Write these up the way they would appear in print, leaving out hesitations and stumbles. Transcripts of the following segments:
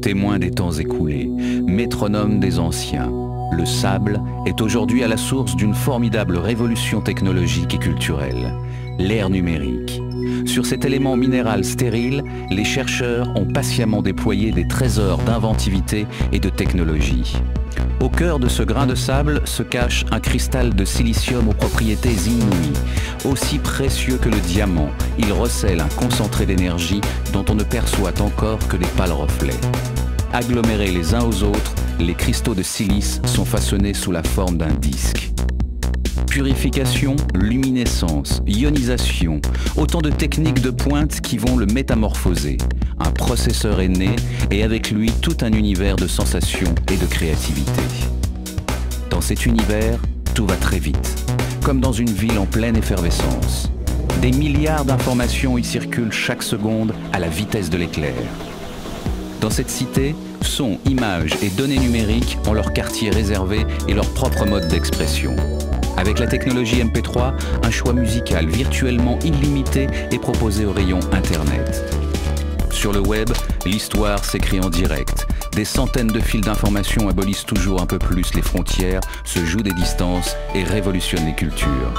Témoin des temps écoulés, métronome des anciens, le sable est aujourd'hui à la source d'une formidable révolution technologique et culturelle, l'ère numérique. Sur cet élément minéral stérile, les chercheurs ont patiemment déployé des trésors d'inventivité et de technologie. Au cœur de ce grain de sable se cache un cristal de silicium aux propriétés inouïes. Aussi précieux que le diamant, il recèle un concentré d'énergie dont on ne perçoit encore que les pâles reflets. Agglomérés les uns aux autres, les cristaux de silice sont façonnés sous la forme d'un disque. Purification, luminescence, ionisation, autant de techniques de pointe qui vont le métamorphoser. Un processeur est né et avec lui tout un univers de sensations et de créativité. Dans cet univers, tout va très vite, comme dans une ville en pleine effervescence. Des milliards d'informations y circulent chaque seconde à la vitesse de l'éclair. Dans cette cité, sons, images et données numériques ont leur quartier réservé et leur propre mode d'expression. Avec la technologie MP3, un choix musical virtuellement illimité est proposé au rayon Internet. Sur le web, l'histoire s'écrit en direct. Des centaines de fils d'informations abolissent toujours un peu plus les frontières, se jouent des distances et révolutionnent les cultures.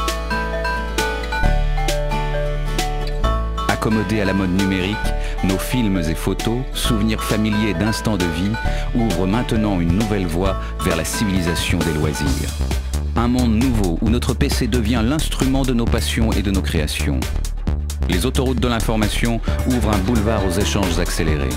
Accommodés à la mode numérique, nos films et photos, souvenirs familiers d'instants de vie, ouvrent maintenant une nouvelle voie vers la civilisation des loisirs. Un monde nouveau où notre PC devient l'instrument de nos passions et de nos créations. Les autoroutes de l'information ouvrent un boulevard aux échanges accélérés.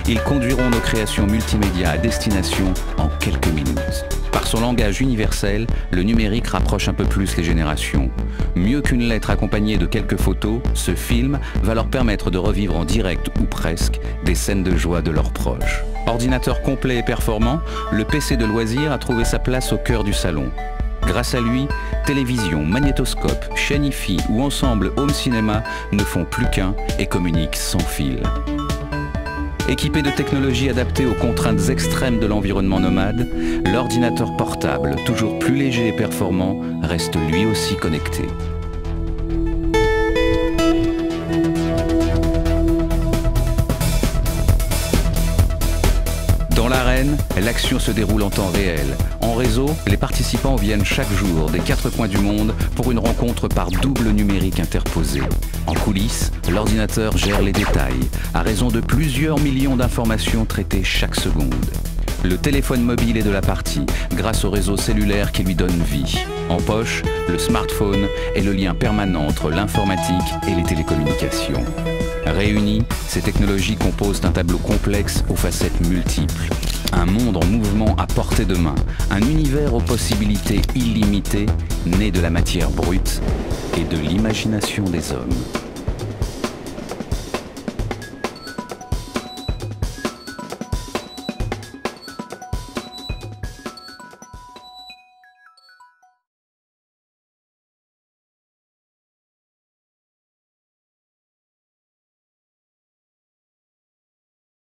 Ils conduiront nos créations multimédia à destination en quelques minutes. Par son langage universel, le numérique rapproche un peu plus les générations. Mieux qu'une lettre accompagnée de quelques photos, ce film va leur permettre de revivre en direct ou presque des scènes de joie de leurs proches. Ordinateur complet et performant, le PC de loisir a trouvé sa place au cœur du salon. Grâce à lui, télévision, magnétoscope, chaîne hi-fi ou ensemble home cinéma ne font plus qu'un et communiquent sans fil. Équipé de technologies adaptées aux contraintes extrêmes de l'environnement nomade, l'ordinateur portable, toujours plus léger et performant, reste lui aussi connecté. Dans l'arène, l'action se déroule en temps réel. En réseau, les participants viennent chaque jour des 4 coins du monde pour une rencontre par double numérique interposé. En coulisses, l'ordinateur gère les détails, à raison de plusieurs millions d'informations traitées chaque seconde. Le téléphone mobile est de la partie, grâce au réseau cellulaire qui lui donne vie. En poche, le smartphone est le lien permanent entre l'informatique et les télécommunications. Réunies, ces technologies composent un tableau complexe aux facettes multiples. Un monde en mouvement à portée de main, un univers aux possibilités illimitées, né de la matière brute et de l'imagination des hommes.